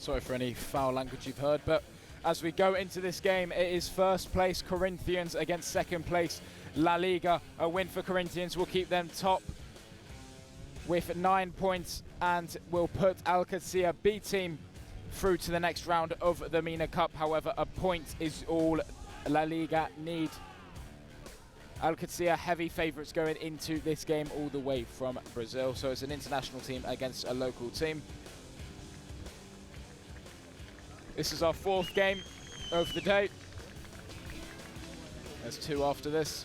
Sorry for any foul language you've heard, but as we go into this game, it is first place Corinthians against second place La Liga. A win for Corinthians will keep them top with 9 points and will put Al Qadsiya B team through to the next round of the Mina Cup. However, a point is all La Liga need. Al Qadsiya heavy favourites going into this game all the way from Brazil, so it's an international team against a local team. This is our fourth game of the day. There's two after this.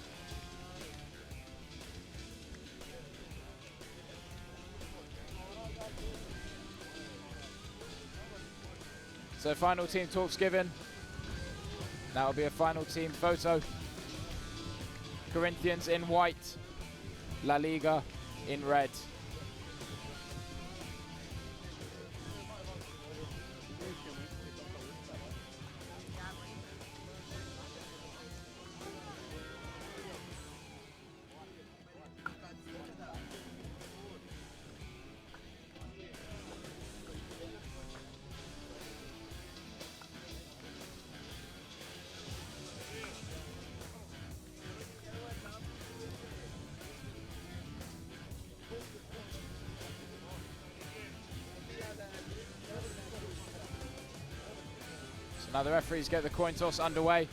So final team talks given. Now will be a final team photo. Corinthians in white, La Liga in red. Now the referees get the coin toss underway.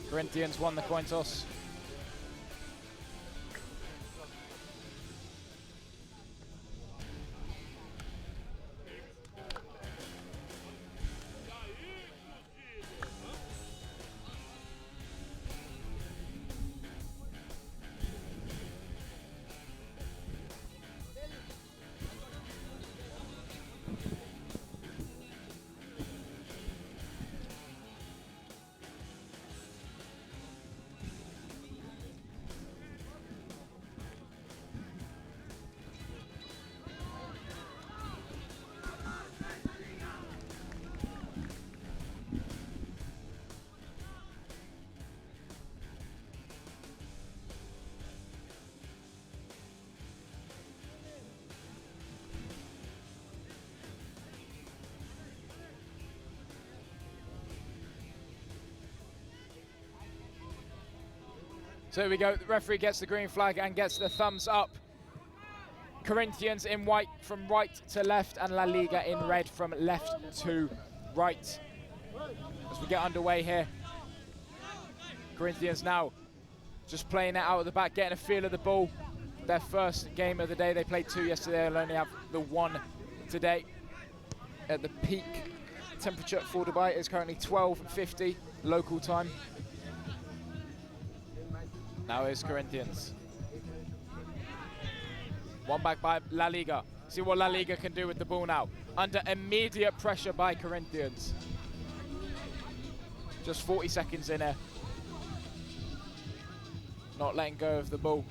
Corinthians won the coin toss. So here we go, the referee gets the green flag and gets the thumbs up. Corinthians in white from right to left and La Liga in red from left to right. As we get underway here, Corinthians now just playing it out of the back, getting a feel of the ball. Their first game of the day, they played two yesterday, they'll only have the one today. At the peak temperature for Dubai is currently 12:50 local time. Now is Corinthians. One back by La Liga. See what La Liga can do with the ball now. Under immediate pressure by Corinthians. Just 40 seconds in here. Not letting go of the ball.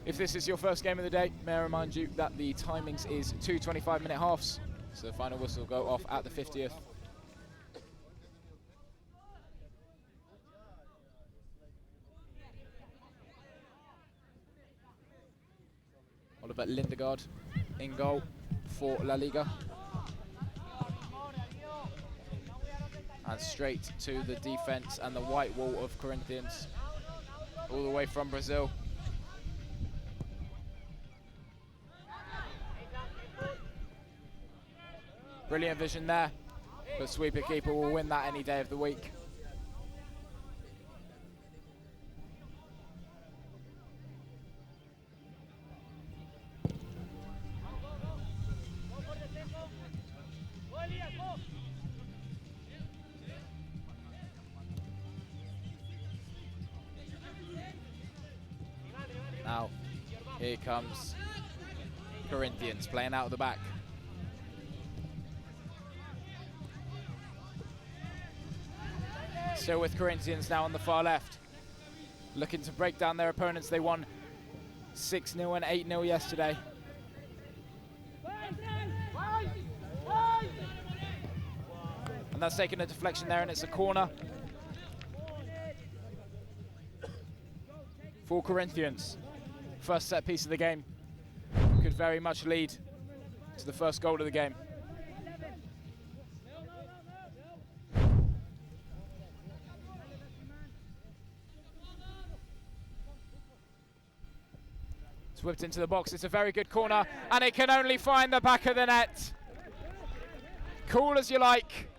If this is your first game of the day, may I remind you that the timings is 2 25-minute halves. So the final whistle will go off at the 50th. Oliver Lindegaard in goal for La Liga. And straight to the defense and the white wall of Corinthians. All the way from Brazil. Brilliant vision there, but sweeper keeper will win that any day of the week. Now, here comes Corinthians playing out of the back. Still with Corinthians now on the far left. Looking to break down their opponents. They won 6-0 and 8-0 yesterday. And that's taken a deflection there, and it's a corner for Corinthians. First set piece of the game. could very much lead to the first goal of the game. It's whipped into the box. It's a very good corner, and it can only find the back of the net. Cool as you like.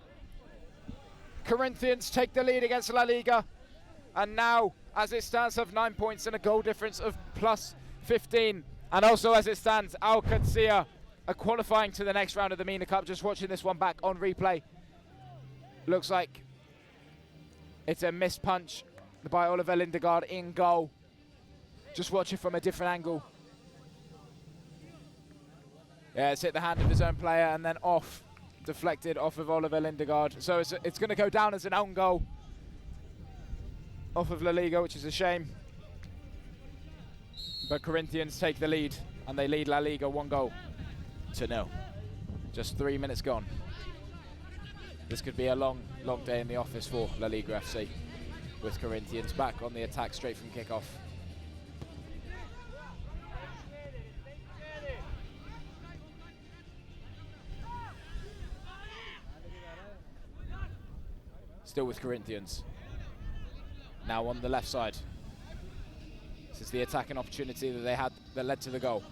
Corinthians take the lead against La Liga, and now, as it stands, have 9 points and a goal difference of plus 15. And also, as it stands, Al Qadsiya are qualifying to the next round of the Mina Cup. Just watching this one back on replay. Looks like it's a missed punch by Oliver Lindegaard in goal. Just watch it from a different angle. Yeah, it's hit the hand of his own player and then off, deflected off of Oliver Lindegaard. So it's going to go down as an own goal off of La Liga, which is a shame. But Corinthians take the lead, and they lead La Liga 1-0. Just 3 minutes gone. This could be a long, long day in the office for La Liga FC, with Corinthians back on the attack straight from kickoff. Still with Corinthians. Now on the left side. This is the attacking opportunity that they had that led to the goal.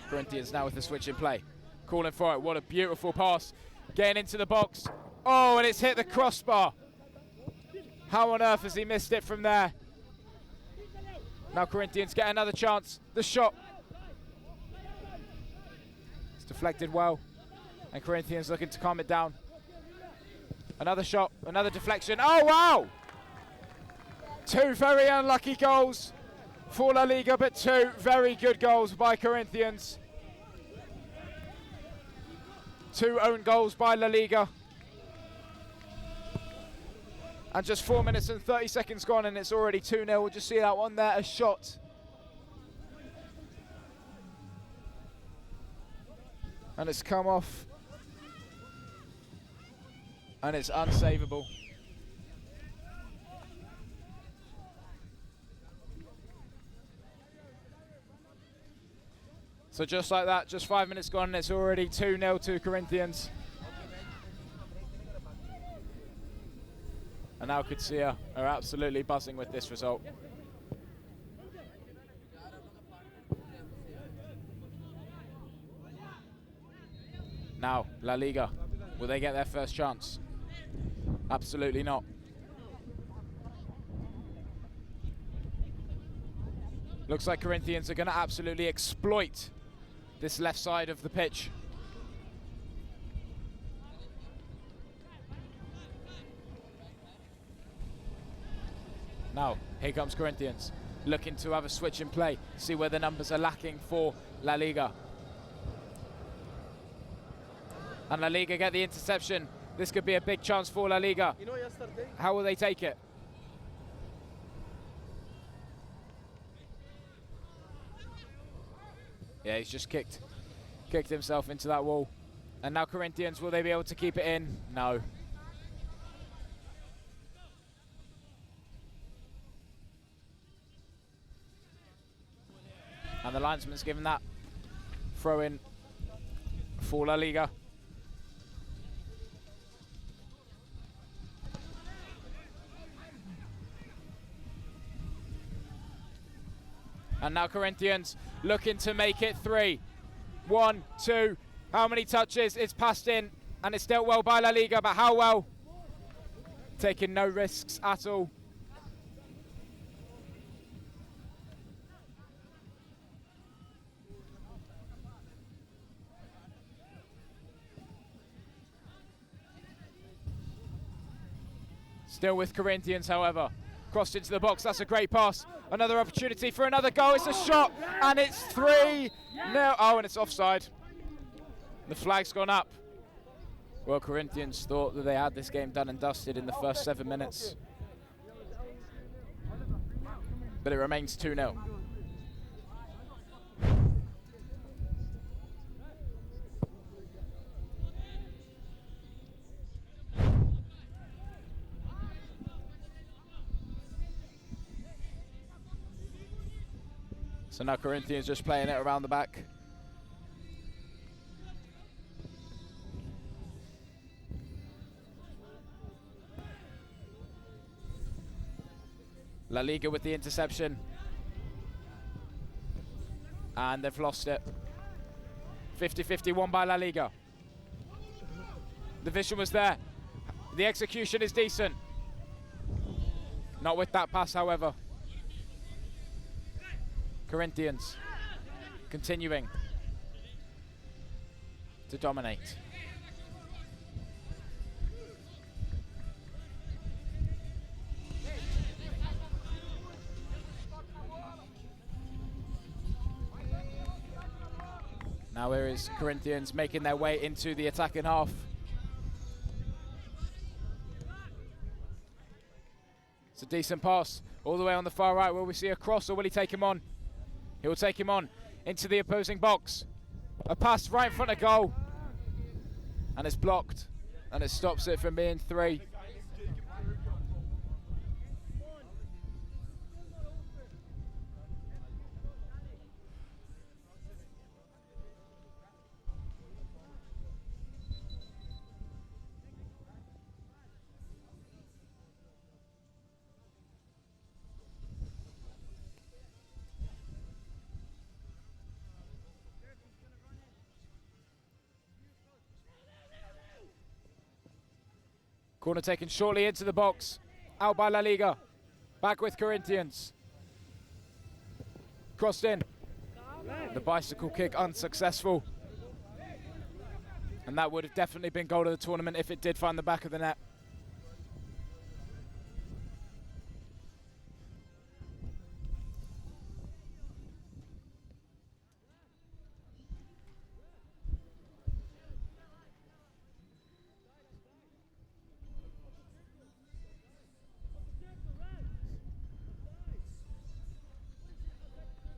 Corinthians now with the switch in play. Calling for it. What a beautiful pass. Getting into the box. Oh, and it's hit the crossbar. How on earth has he missed it from there? Now Corinthians get another chance. The shot. It's deflected well. And Corinthians looking to calm it down. Another shot, another deflection. Oh, wow! 2 very unlucky goals for La Liga, but 2 very good goals by Corinthians. 2 own goals by La Liga. And just 4 minutes and 30 seconds gone, and it's already 2-0. We'll just see that one there, a shot. And it's come off. And it's unsavable. So just like that, just 5 minutes gone, and it's already 2-0 to Corinthians. And now Qadsiya are absolutely buzzing with this result. Now, La Liga, will they get their first chance? Absolutely not. Looks like Corinthians are going to absolutely exploit this left side of the pitch. Now, here comes Corinthians, looking to have a switch in play, see where the numbers are lacking for La Liga. And La Liga get the interception. This could be a big chance for La Liga. How will they take it? Yeah, he's just kicked himself into that wall. And now Corinthians, will they be able to keep it in? No. And the linesman's given that throw in for La Liga. And now Corinthians looking to make it 3. 1, 2, how many touches? It's passed in, and it's dealt well by La Liga, but how well? Taking no risks at all. Still with Corinthians, however. Crossed into the box, that's a great pass. Another opportunity for another goal, it's a shot, and it's 3-0. Oh, and it's offside. The flag's gone up. Well, Corinthians thought that they had this game done and dusted in the first 7 minutes. But it remains 2-0. So now Corinthians just playing it around the back. La Liga with the interception. And they've lost it. 50-50, won by La Liga. The vision was there. The execution is decent. Not with that pass, however. Corinthians continuing to dominate. Now here is Corinthians making their way into the attacking half. It's a decent pass all the way on the far right. Will we see a cross or will he take him on? He will take him on into the opposing box. A pass right in front of goal. And it's blocked. And it stops it from being 3. Corner taken shortly into the box. Out by La Liga. Back with Corinthians. Crossed in. The bicycle kick unsuccessful. And that would have definitely been goal of the tournament if it did find the back of the net.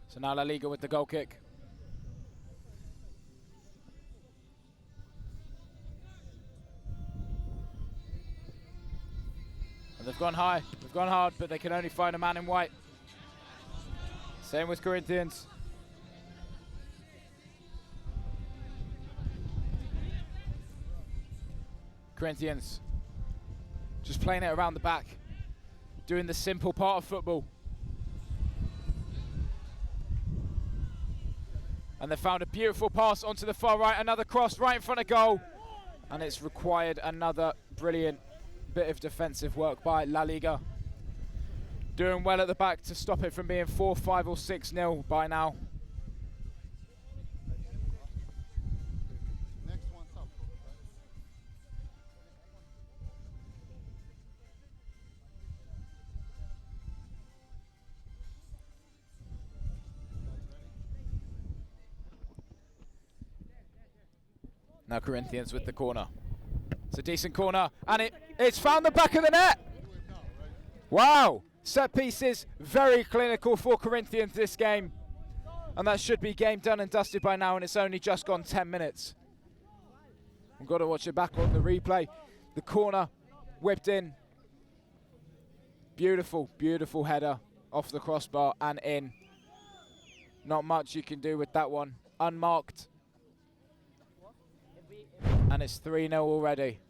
So now La Liga with the goal kick. And they've gone high, they've gone hard, but they can only find a man in white. Same with Corinthians. Corinthians just playing it around the back, doing the simple part of football. And they found a beautiful pass onto the far right, another cross right in front of goal. And it's required another brilliant bit of defensive work by La Liga. Doing well at the back to stop it from being 4-5 or 6-0 by now. Now Corinthians with the corner. It's a decent corner, and it's found the back of the net. Wow, set pieces, very clinical for Corinthians this game. And that should be game done and dusted by now, and it's only just gone 10 minutes. We've got to watch it back on the replay. The corner whipped in. Beautiful, beautiful header off the crossbar and in. Not much you can do with that one. Unmarked. And it's 3-0 already.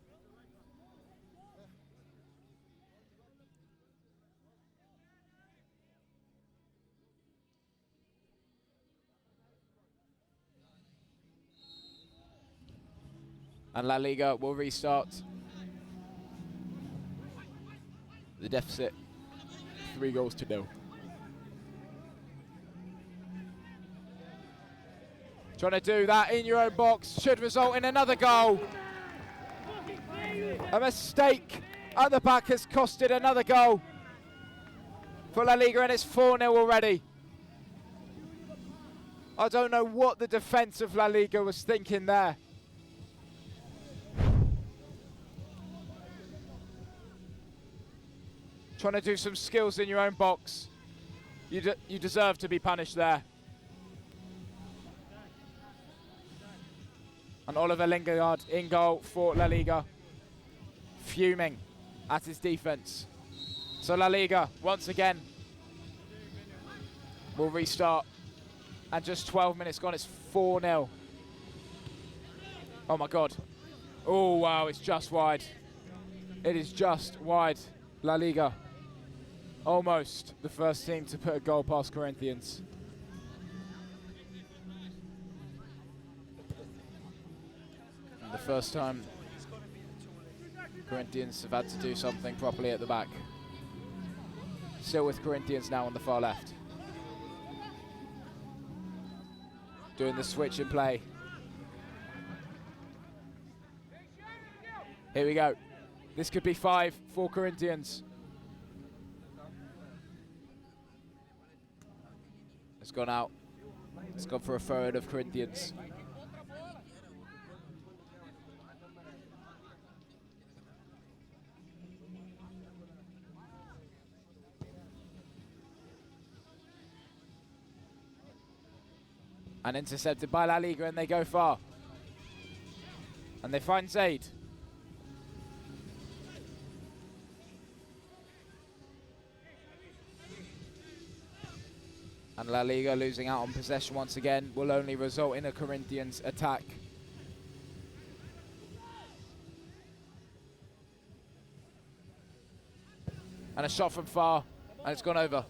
And La Liga will restart. The deficit, 3-0. Trying to do that in your own box should result in another goal. A mistake at the back has costed another goal for La Liga, and it's 4-0 already. I don't know what the defence of La Liga was thinking there. Trying to do some skills in your own box. You deserve to be punished there. And Oliver Lingard in goal for La Liga, fuming at his defence. So La Liga, once again, will restart. And just 12 minutes gone, it's 4-0. Oh my God. Oh wow, it's just wide. It is just wide. La Liga. Almost the first team to put a goal past Corinthians. And the first time Corinthians have had to do something properly at the back. Still with Corinthians now on the far left. Doing the switch in play. Here we go. This could be 5 for Corinthians. It's gone out. It's gone for a forward of Corinthians. And intercepted by La Liga, and they go far. And they find Zaid. And La Liga losing out on possession once again will only result in a Corinthians attack. And a shot from far, and it's gone over.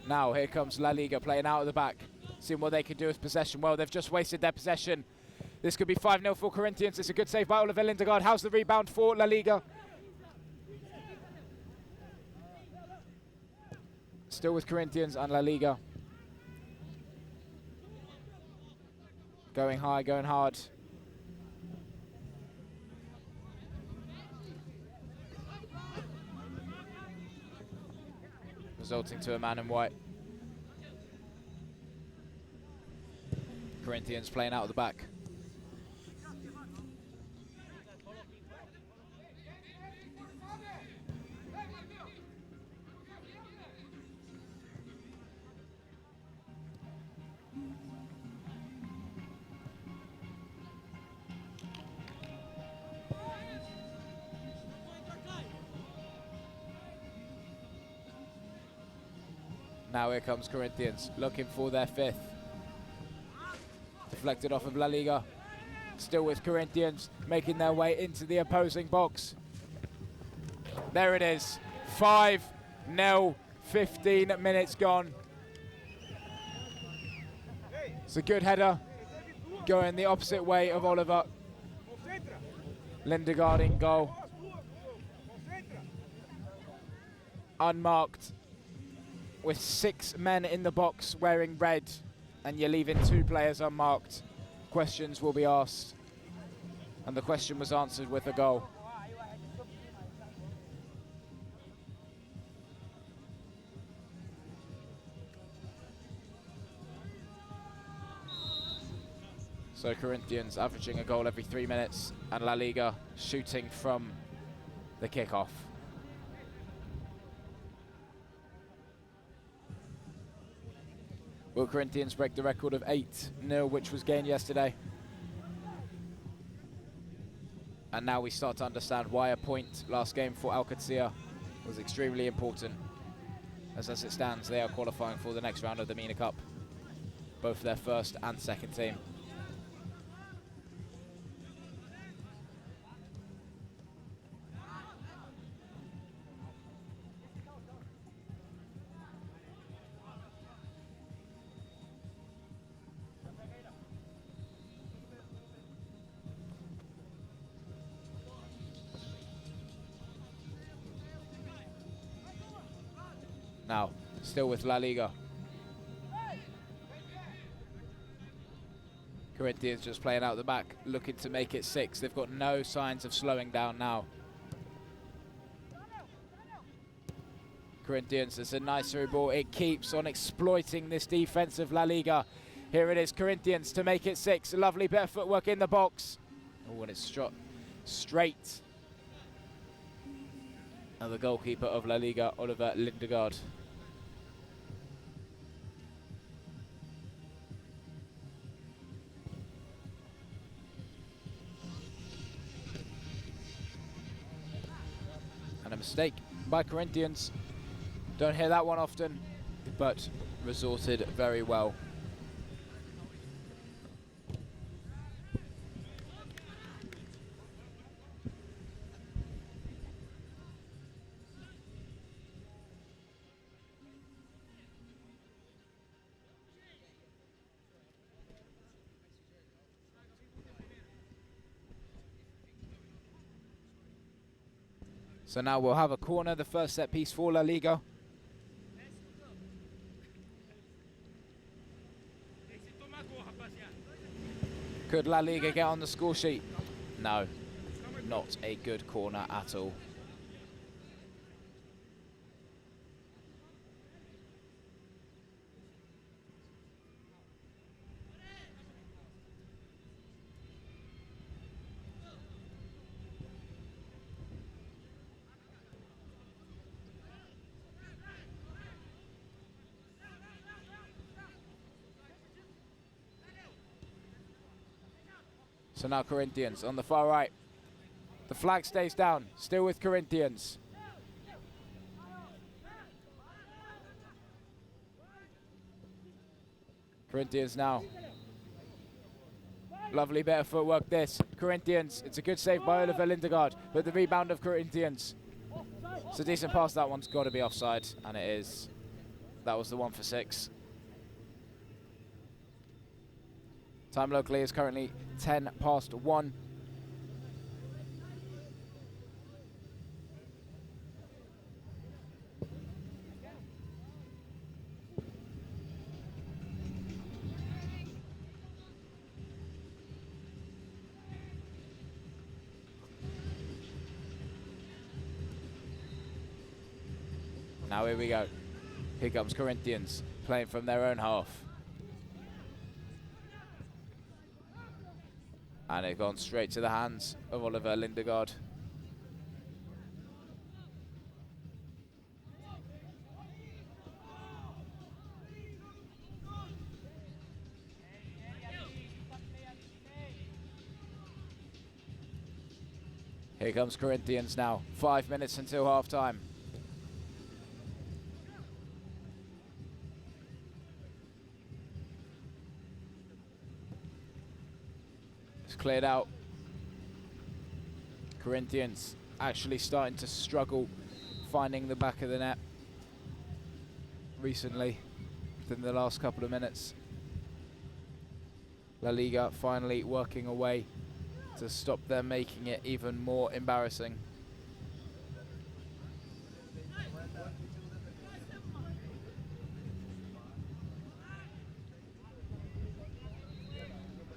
Now here comes La Liga playing out of the back, seeing what they can do with possession. Well, they've just wasted their possession. This could be 5-0 for Corinthians. It's a good save by Oliver Lindegaard. How's the rebound for La Liga? Still with Corinthians and La Liga. Going high, going hard. Resulting to a man in white. Corinthians playing out of the back. Now here comes Corinthians, looking for their 5th. Deflected off of La Liga. Still with Corinthians, making their way into the opposing box. There it is, 5-0, 15 minutes gone. It's a good header, going the opposite way of Oliver. Lindegaard in goal. Unmarked. With 6 men in the box wearing red, and you're leaving 2 players unmarked, questions will be asked. And the question was answered with a goal. So Corinthians averaging a goal every 3 minutes, and La Liga shooting from the kickoff. Will Corinthians break the record of 8-0, which was gained yesterday? And now we start to understand why a point last game for Al Qadsiya was extremely important. As it stands, they are qualifying for the next round of the Mina Cup, both their first and second team. Now, still with La Liga. Corinthians just playing out the back, looking to make it 6. They've got no signs of slowing down now. Corinthians, it's a nice through ball. It keeps on exploiting this defense of La Liga. Here it is, Corinthians to make it 6. A lovely bit of footwork in the box. Oh, and it's straight at the goalkeeper of La Liga, Oliver Lindegaard. And a mistake by Corinthians. Don't hear that one often, but resorted very well. So now we'll have a corner, the first set piece for La Liga. Could La Liga get on the score sheet? No, not a good corner at all. So now Corinthians on the far right. The flag stays down, still with Corinthians. Corinthians now. Lovely bit of footwork this. Corinthians, it's a good save by Oliver Lindegaard, but the rebound of Corinthians. It's a decent pass, that one's got to be offside, and it is. That was the 1 for 6. Time locally is currently 10 past 1. Now here we go. Here comes Corinthians, playing from their own half. And it's gone straight to the hands of Oliver Lindegaard. Here comes Corinthians now. 5 minutes until half time. Cleared out. Corinthians actually starting to struggle finding the back of the net recently within the last couple of minutes. La Liga finally working away to stop them making it even more embarrassing.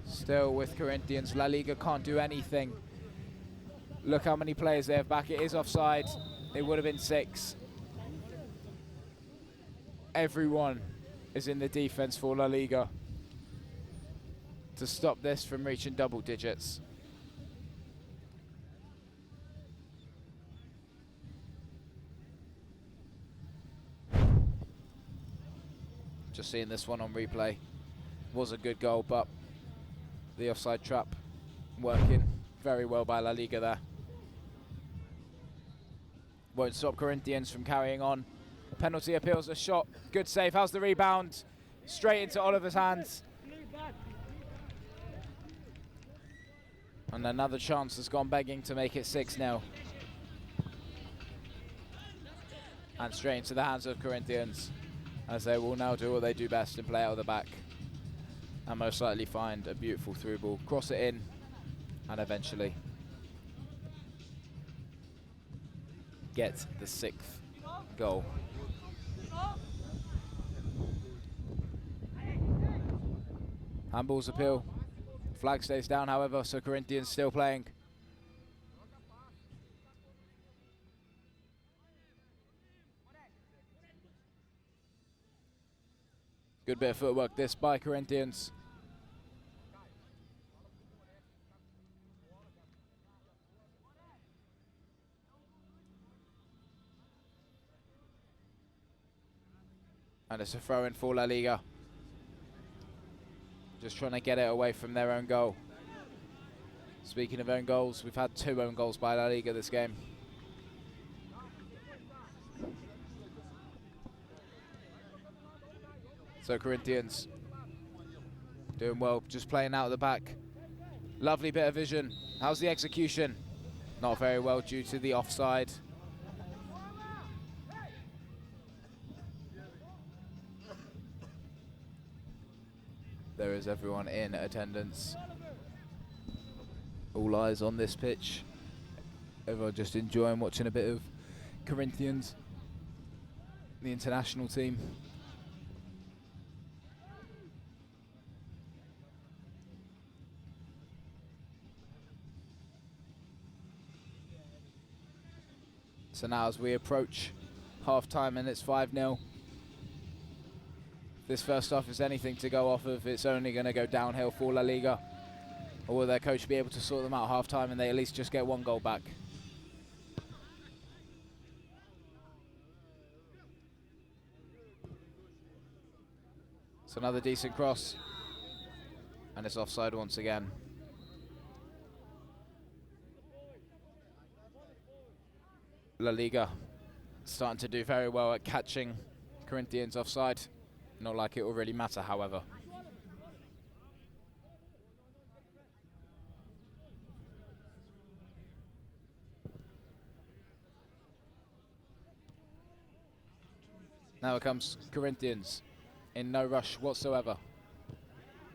Still with Corinthians, La Liga can't do anything. Look how many players they have back. It is offside. It would have been 6. Everyone is in the defense for La Liga to stop this from reaching double digits. Just seeing this one on replay. Was a good goal, but the offside trap working very well by La Liga there. Won't stop Corinthians from carrying on. Penalty appeals a shot. Good save. How's the rebound? Straight into Oliver's hands. And another chance has gone begging to make it 6-0. And straight into the hands of Corinthians, as they will now do what they do best and play out of the back. And most likely find a beautiful through ball, cross it in, and eventually get the 6th goal. Handball's appeal. Flag stays down, however, so Corinthians still playing. Good bit of footwork this by Corinthians. And it's a throw in for La Liga. Just trying to get it away from their own goal. Speaking of own goals, we've had 2 own goals by La Liga this game. So Corinthians doing well, just playing out of the back. Lovely bit of vision. How's the execution? Not very well due to the offside. There is everyone in attendance. All eyes on this pitch. Everyone just enjoying watching a bit of Corinthians, the international team. So now as we approach half-time and it's 5-0. If this first half is anything to go off of, it's only going to go downhill for La Liga. Or will their coach be able to sort them out half-time and they at least just get 1 goal back? It's another decent cross. And it's offside once again. La Liga starting to do very well at catching Corinthians offside. Not like it will really matter, however. Now it comes Corinthians in no rush whatsoever.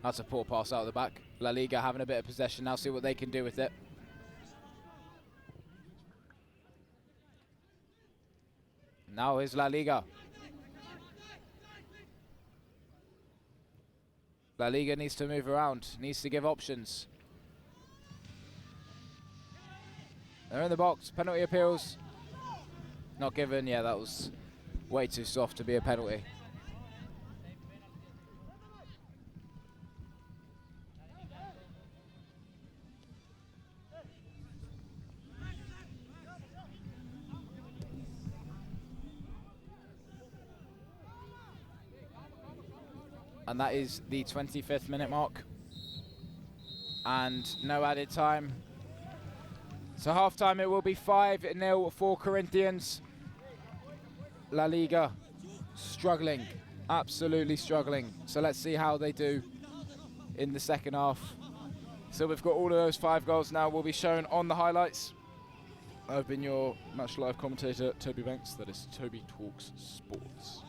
That's a poor pass out of the back. La Liga having a bit of possession now, see what they can do with it. Now is La Liga. La Liga needs to move around, needs to give options. They're in the box, penalty appeals. Not given, yeah, that was way too soft to be a penalty. And that is the 25th minute mark. And no added time. So half time it will be 5-0 for Corinthians. La Liga struggling, absolutely struggling. So let's see how they do in the second half. So we've got all of those 5 goals now will be shown on the highlights. I've been your match live commentator, Toby Banks. That is Toby Talks Sports.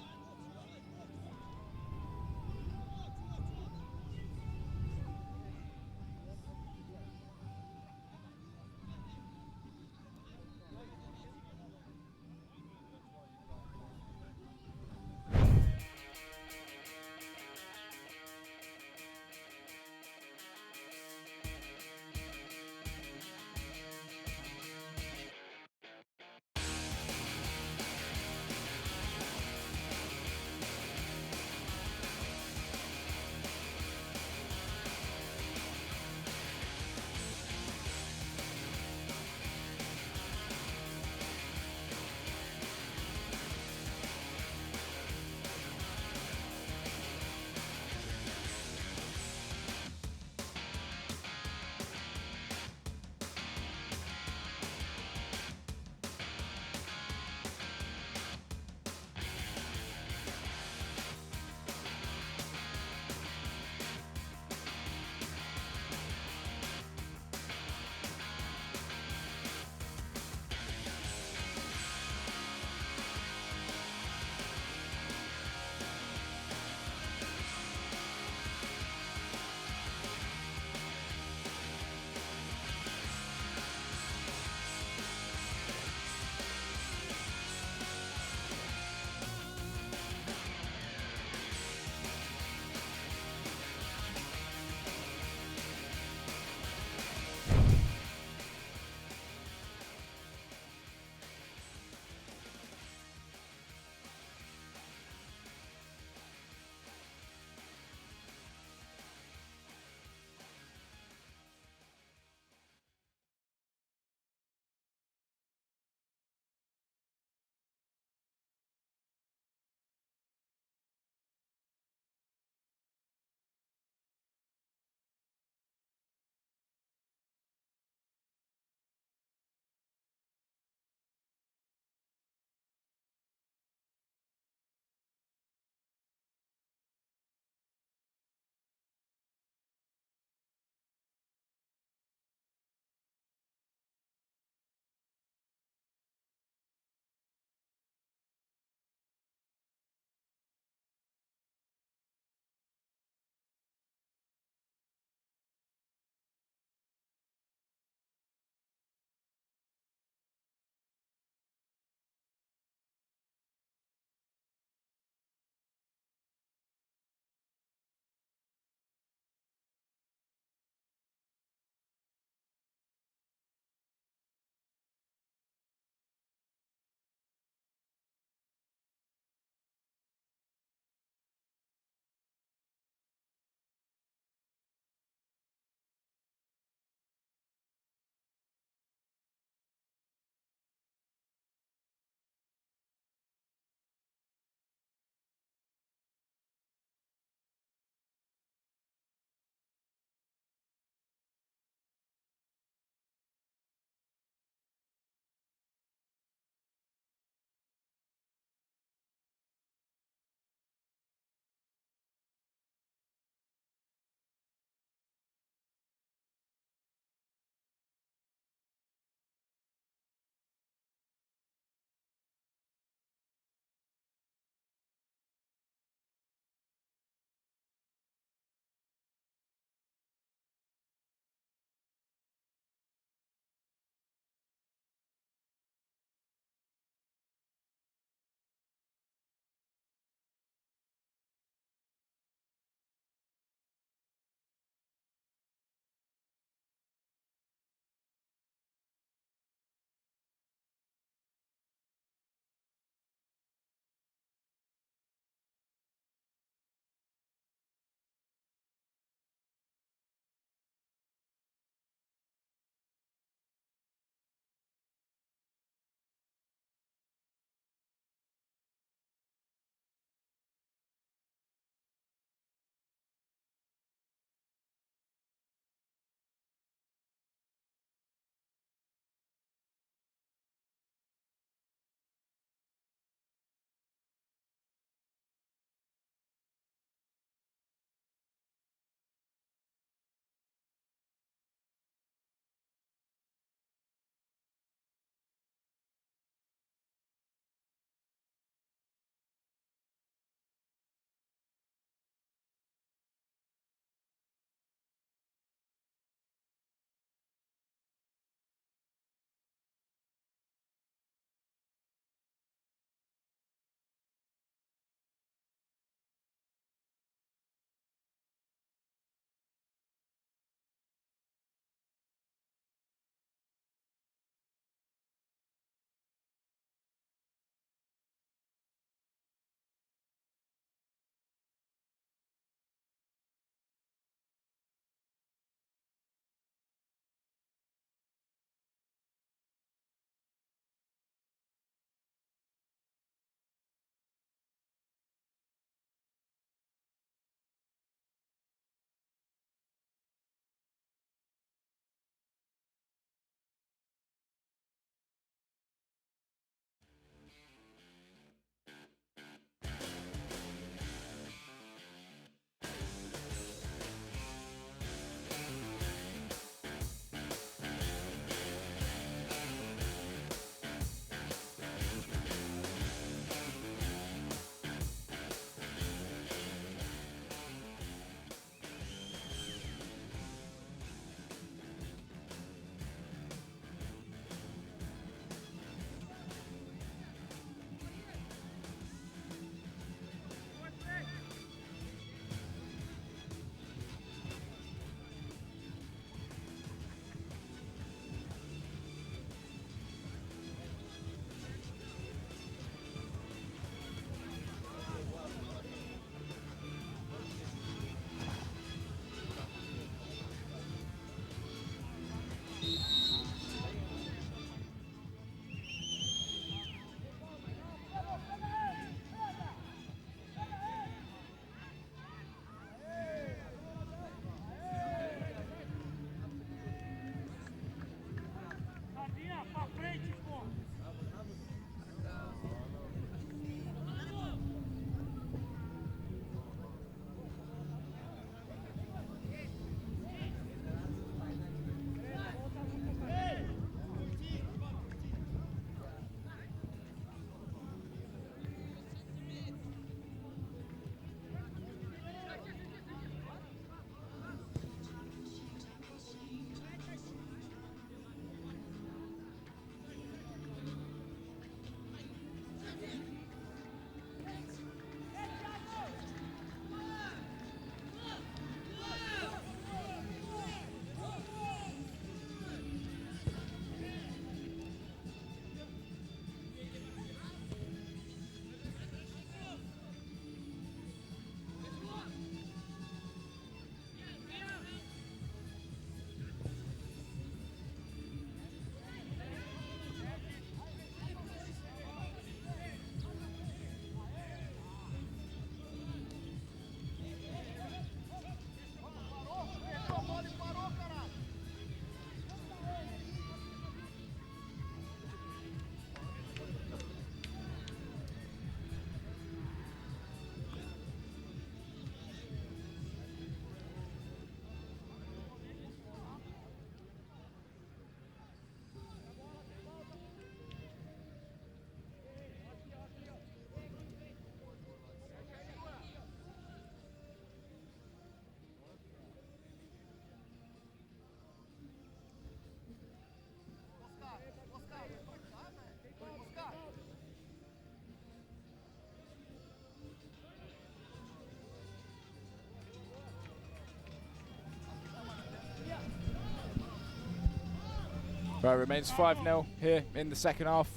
Right, remains 5-0 here in the second half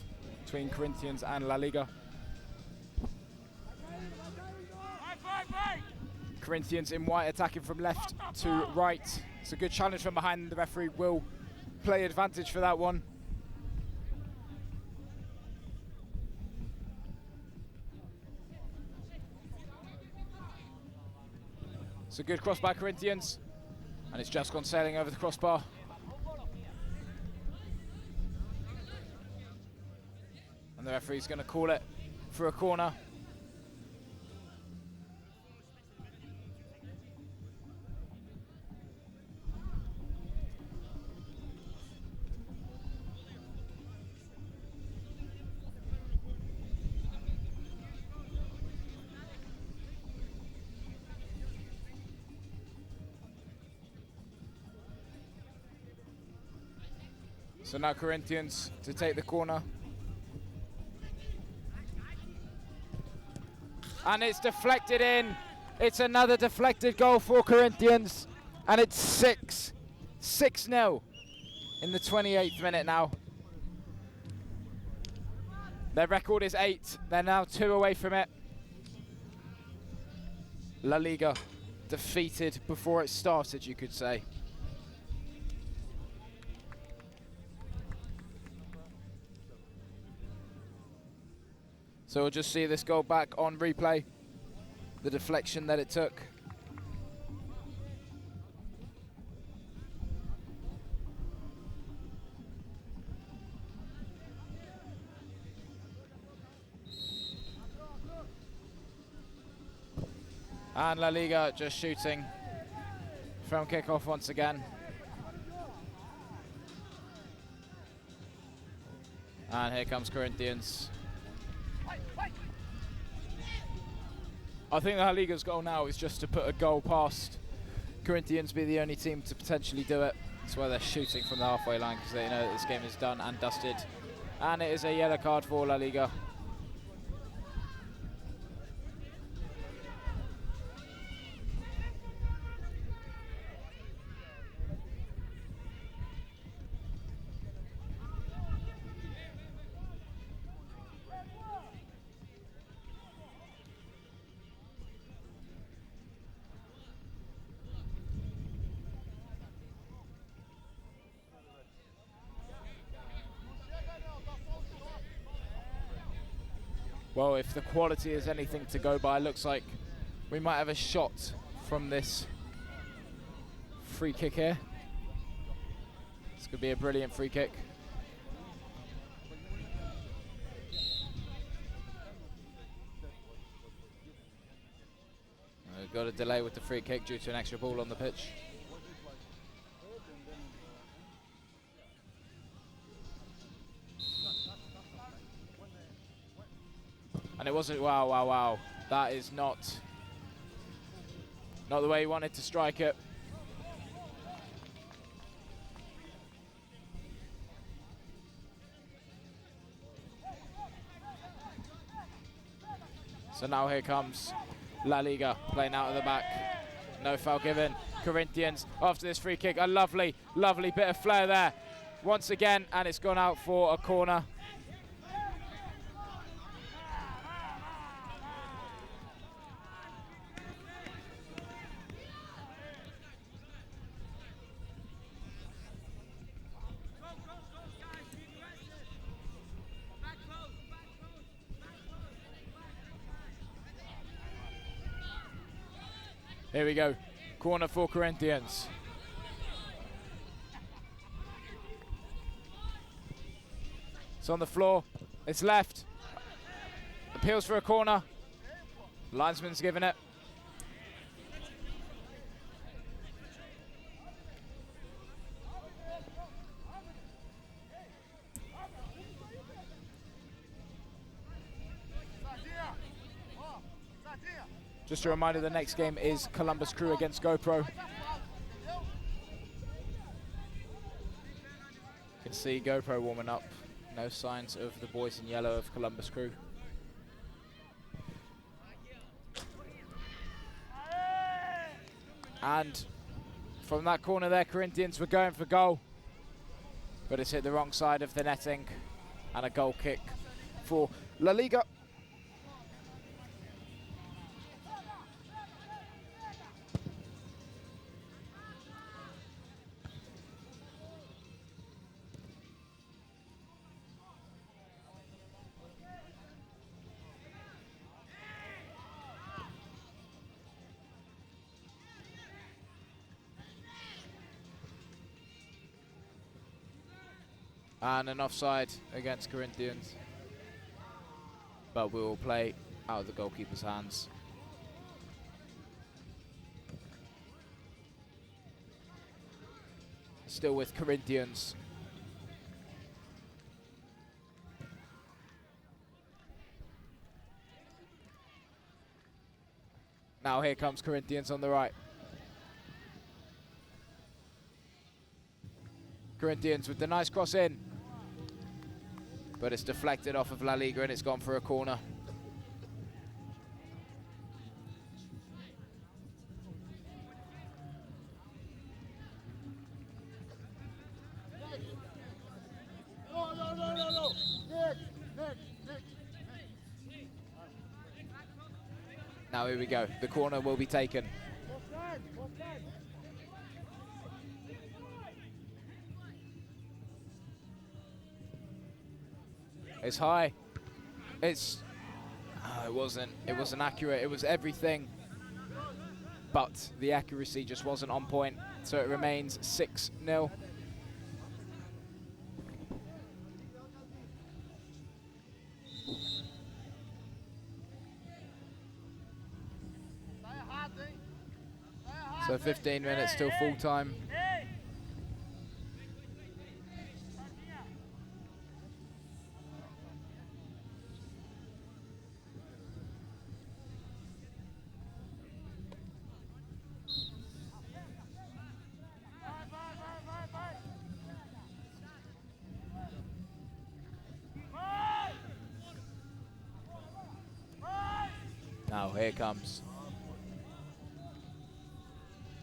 between Corinthians and La Liga. Corinthians in white attacking from left to right. It's a good challenge from behind. The referee will play advantage for that one. It's a good cross by Corinthians, and it's just gone sailing over the crossbar. And the referee's going to call it for a corner. So now Corinthians to take the corner. And it's deflected in. It's another deflected goal for Corinthians. And it's 6-0 in the 28th minute now. Their record is 8. They're now 2 away from it. La Liga defeated before it started, you could say. So we'll just see this goal back on replay, the deflection that it took. And La Liga just shooting from kickoff once again. And here comes Corinthians. I think La Liga's goal now is just to put a goal past Corinthians, be the only team to potentially do it. That's why they're shooting from the halfway line, because they know that this game is done and dusted. And it is a yellow card for La Liga. Well, if the quality is anything to go by, looks like we might have a shot from this free kick here. This could be a brilliant free kick. We've got a delay with the free kick due to an extra ball on the pitch. And it wasn't, wow. That is not the way he wanted to strike it. So now here comes La Liga playing out of the back. No foul given. Corinthians after this free kick. A lovely bit of flair there once again, and it's gone out for a corner. Here we go, corner for Corinthians. It's on the floor, it's left. Appeals for a corner. Linesman's given it. Just a reminder, the next game is Columbus Crew against GoPro. You can see GoPro warming up. No signs of the boys in yellow of Columbus Crew. And from that corner there, Corinthians were going for goal. but it's hit the wrong side of the netting, and a goal kick for La Liga. And an offside against Corinthians, but we will play out of the goalkeeper's hands. Still with Corinthians. Now here comes Corinthians on the right. Corinthians with the nice cross in, but it's deflected off of La Liga and it's gone for a corner. Now here we go, the corner will be taken. It's high. It wasn't accurate. It was everything, but the accuracy just wasn't on point. So it remains 6-0. So 15 minutes till full time. Now here comes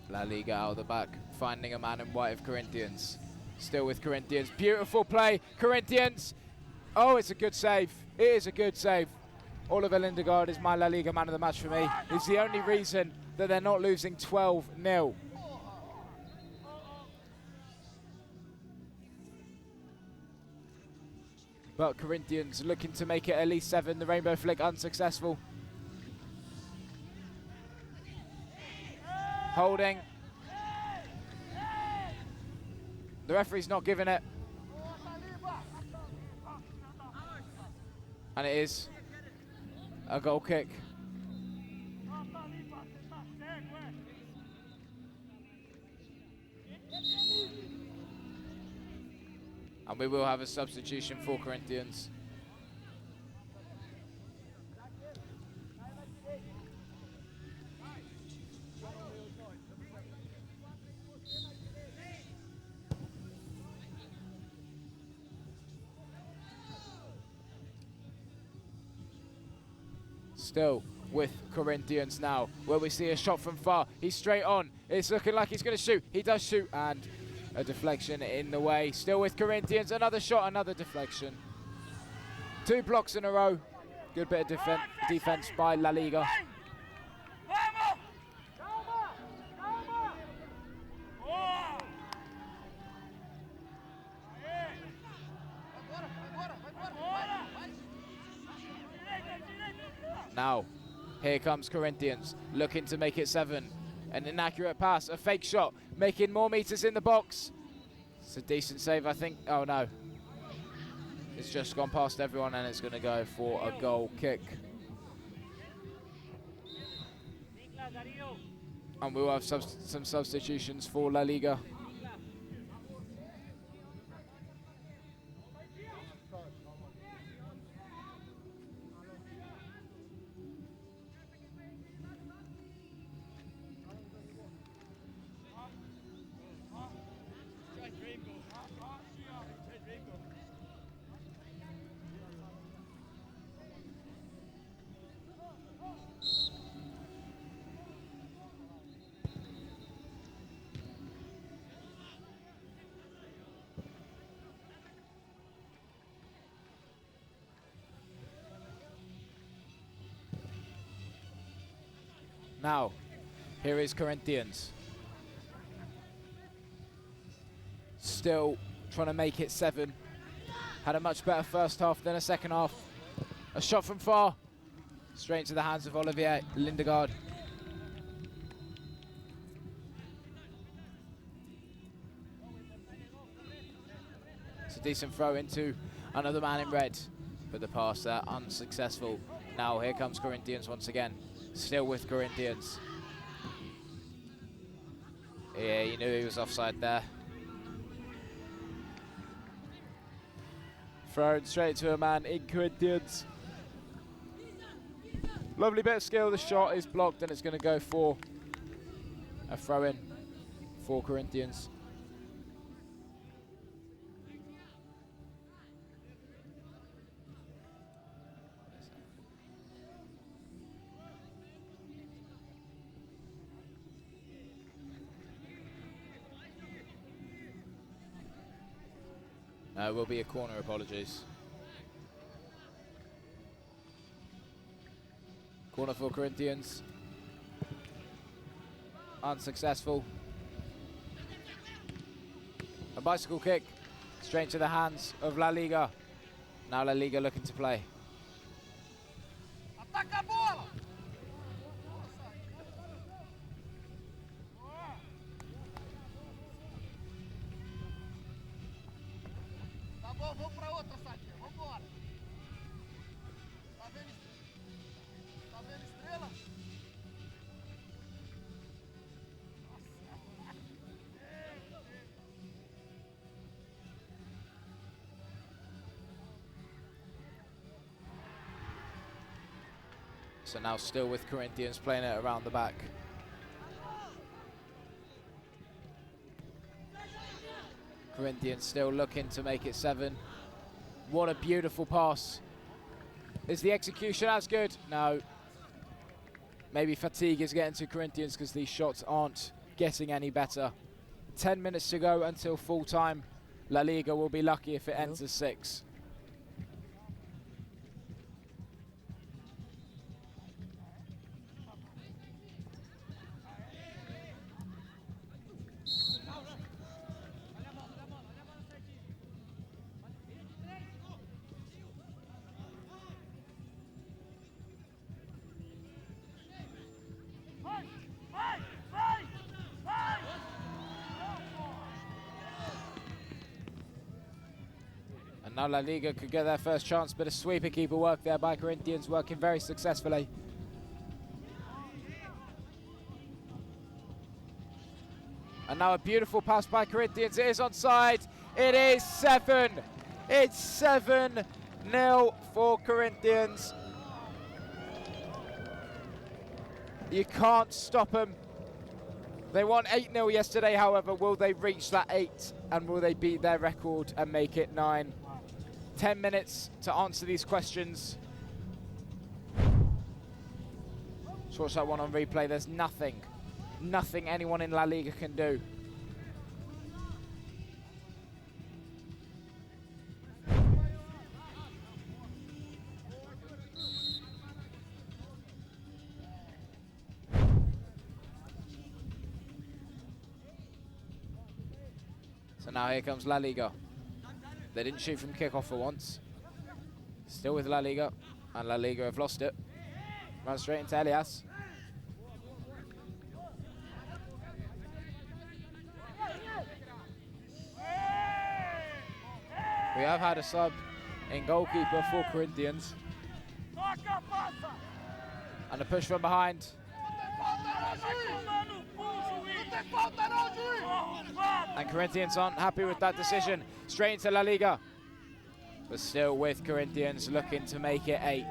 La Liga out of the back, finding a man in white of Corinthians. Still with Corinthians. Beautiful play, Corinthians. Oh, it's a good save. It is a good save. Oliver Lindegaard is my La Liga man of the match for me. He's the only reason that they're not losing 12-0. But Corinthians looking to make it at least 7. The rainbow flick unsuccessful. Holding. The referee's not giving it. And it is a goal kick. And we will have a substitution for Corinthians. Still with Corinthians now, where we see a shot from far. He's straight on. It's looking like he's going to shoot. He does shoot, and a deflection in the way. Still with Corinthians. Another shot, another deflection. 2 blocks in a row. Good bit of defense by La Liga. Now, here comes Corinthians, looking to make it 7. An inaccurate pass, a fake shot, making more meters in the box. It's a decent save, I think. Oh no. It's just gone past everyone and it's going to go for a goal kick. And we'll have some substitutions for La Liga. Now, here is Corinthians. Still trying to make it 7. Had a much better first half than a second half. A shot from far. Straight into the hands of Olivier Lindegaard. It's a decent throw into another man in red. But the pass there, unsuccessful. Now here comes Corinthians once again. Still with Corinthians. Yeah, you knew he was offside there. Thrown straight to a man in Corinthians. Lovely bit of skill. The shot is blocked and it's going to go for a throw-in for Corinthians. No, it will be a corner, apologies. Corner for Corinthians. Unsuccessful. A bicycle kick straight to the hands of La Liga. Now La Liga looking to play. So now still with Corinthians playing it around the back. Corinthians still looking to make it 7. What a beautiful pass. Is the execution as good? No. Maybe fatigue is getting to Corinthians because these shots aren't getting any better. 10 minutes to go until full time. La Liga will be lucky if it ends as 6. Now La Liga could get their first chance, but a sweeper keeper work there by Corinthians, working very successfully. And now a beautiful pass by Corinthians. It is onside. It is 7. It's 7-0 for Corinthians. You can't stop them. They won 8-0 yesterday, however. Will they reach that 8? And will they beat their record and make it 9? 10 minutes to answer these questions. Let's watch that one on replay. There's nothing anyone in La Liga can do. So now here comes La Liga. They didn't shoot from kickoff for once. Still with La Liga, and La Liga have lost it. Run straight into Elias. We have had a sub in goalkeeper for Corinthians. And a push from behind. And Corinthians aren't happy with that decision. Straight into La Liga. But still with Corinthians looking to make it 8.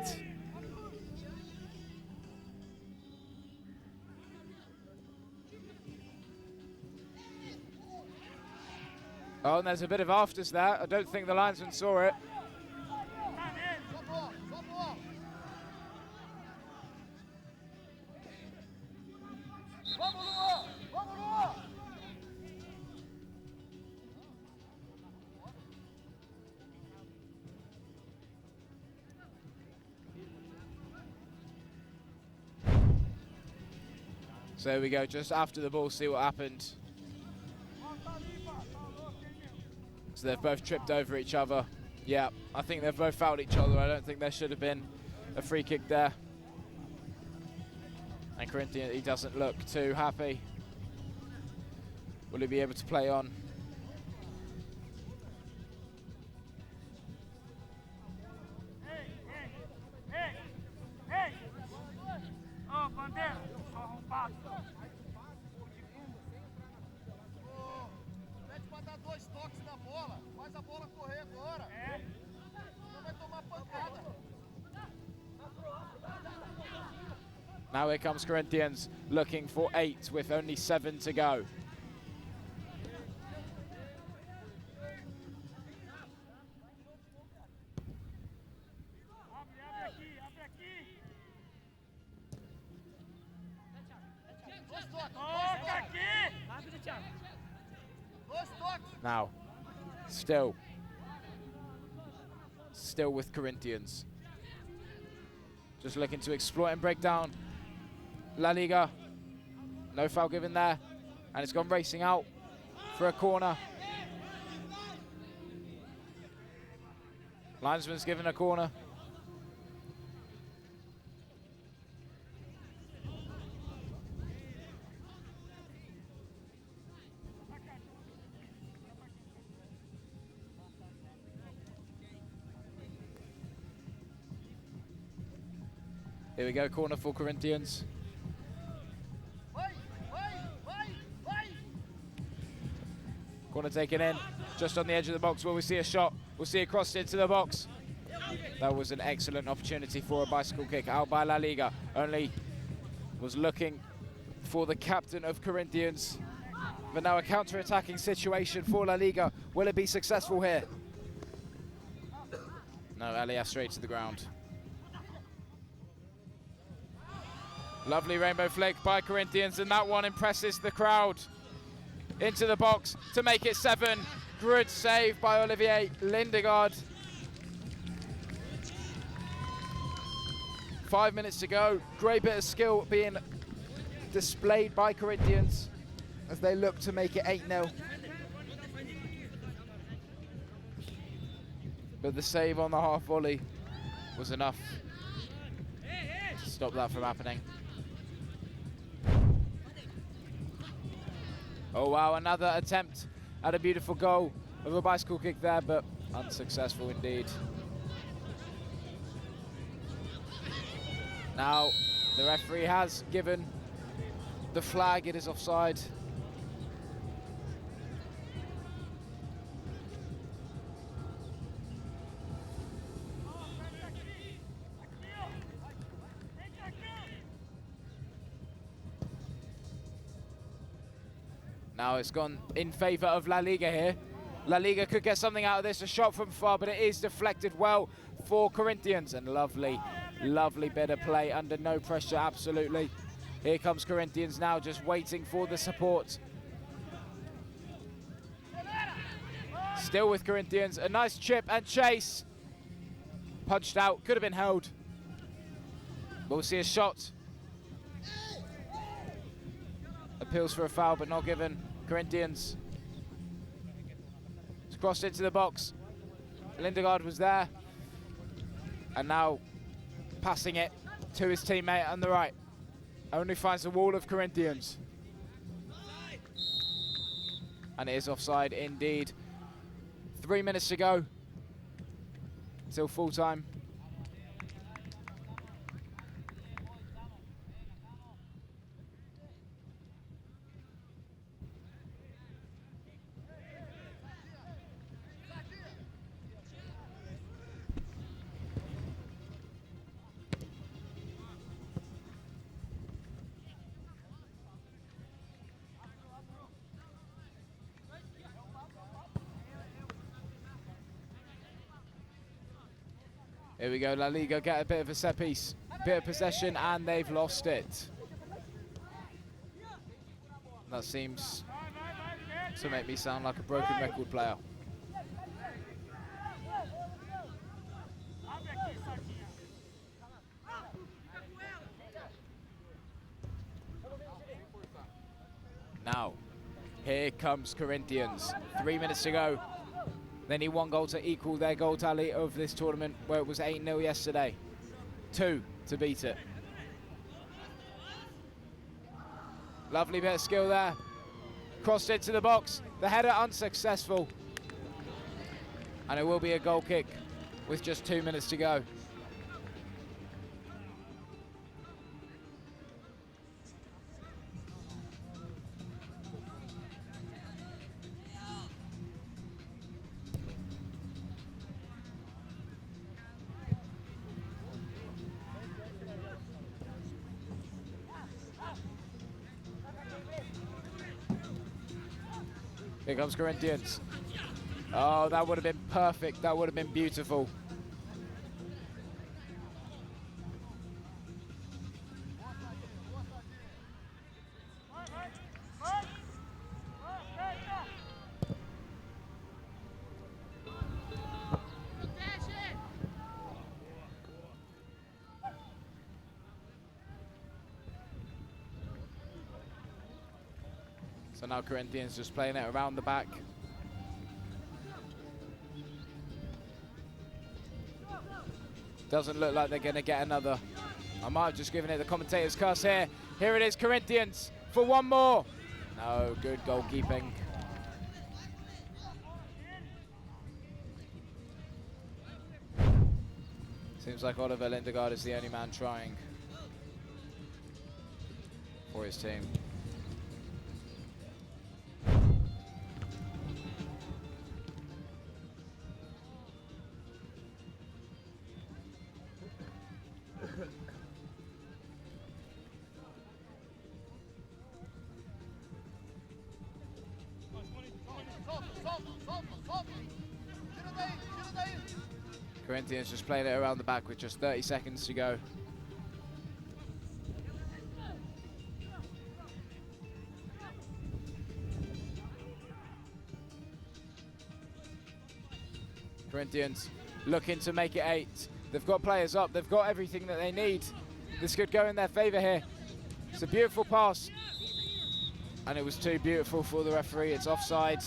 Oh, and there's a bit of afters there. I don't think the linesman saw it. So there we go, just after the ball, see what happened. So they've both tripped over each other. Yeah, I think they've both fouled each other. I don't think there should have been a free kick there. And Corinthians, he doesn't look too happy. Will he be able to play on? Now here comes Corinthians looking for 8 with only 7 to go. Now, still with Corinthians. Just looking to exploit and break down La Liga. No foul given there. And it's gone racing out for a corner. Linesman's given a corner. Here we go, corner for Corinthians. Corner taken in, just on the edge of the box. Will we see a shot? We'll see it crossed into the box. That was an excellent opportunity for a bicycle kick out by La Liga. Only was looking for the captain of Corinthians. But now a counter-attacking situation for La Liga. Will it be successful here? No, Elias straight to the ground. Lovely rainbow flick by Corinthians, and that one impresses the crowd. Into the box to make it 7. Good save by Olivier Lindegaard. 5 minutes to go. Great bit of skill being displayed by Corinthians as they look to make it 8-0. But the save on the half volley was enough to stop that from happening. Oh wow, another attempt at a beautiful goal of a bicycle kick there, but unsuccessful indeed. Now, the referee has given the flag, it is offside. Now it's gone in favour of La Liga here. La Liga could get something out of this, a shot from far, but it is deflected well for Corinthians. And lovely, lovely bit of play under no pressure, absolutely. Here comes Corinthians now, just waiting for the support. Still with Corinthians, a nice chip and chase. Punched out, could have been held. We'll see a shot. Appeals for a foul, but not given. Corinthians. It's crossed into the box. Lindegaard was there. And now passing it to his teammate on the right. Only finds the wall of Corinthians. And it is offside indeed. 3 minutes to go till full time. Here we go, La Liga get a bit of a set piece, bit of possession, and they've lost it. That seems to make me sound like a broken record player. Now, here comes Corinthians. 3 minutes to go. They need 1 goal to equal their goal tally of this tournament, where it was 8-0 yesterday. 2 to beat it. Lovely bit of skill there. Crossed into the box. The header unsuccessful. And it will be a goal kick with just 2 minutes to go. Here comes Corinthians. Oh, that would have been perfect. That would have been beautiful. So now Corinthians just playing it around the back. Doesn't look like they're going to get another. I might have just given it the commentator's curse here. Here it is, Corinthians for 1 more. No, good goalkeeping. Seems like Oliver Lindegaard is the only man trying for his team. Corinthians just played it around the back with just 30 seconds to go. Corinthians looking to make it 8. They've got players up, they've got everything that they need. This could go in their favour here. It's a beautiful pass. And it was too beautiful for the referee, it's offside.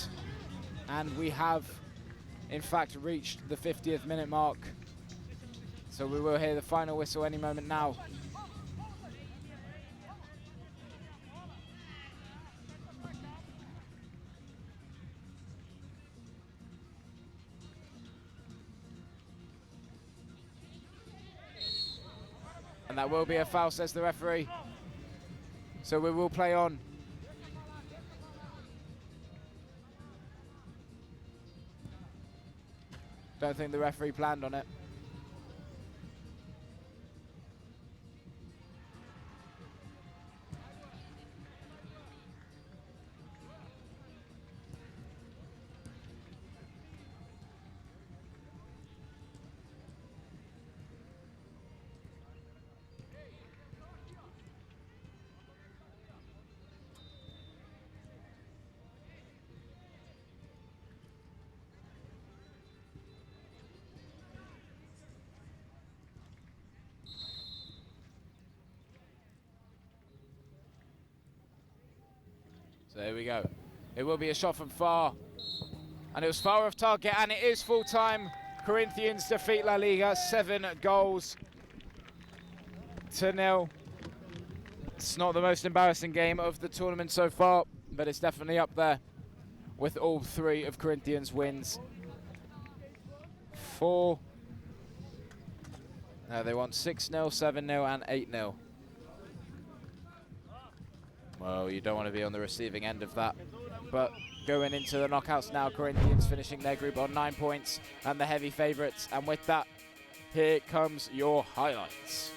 And we have, in fact, reached the 50th minute mark. So we will hear the final whistle any moment now. And that will be a foul, says the referee. So we will play on. Don't think the referee planned on it. So there we go. It will be a shot from far. And it was far off target, and it is full time. Corinthians defeat La Liga 7 goals to 0. It's not the most embarrassing game of the tournament so far, but it's definitely up there with all 3 of Corinthians' wins. 4. They won 6-0, 7-0, and 8-0. Well, you don't want to be on the receiving end of that. But going into the knockouts now, Corinthians finishing their group on 9 points and the heavy favourites. And with that, here comes your highlights.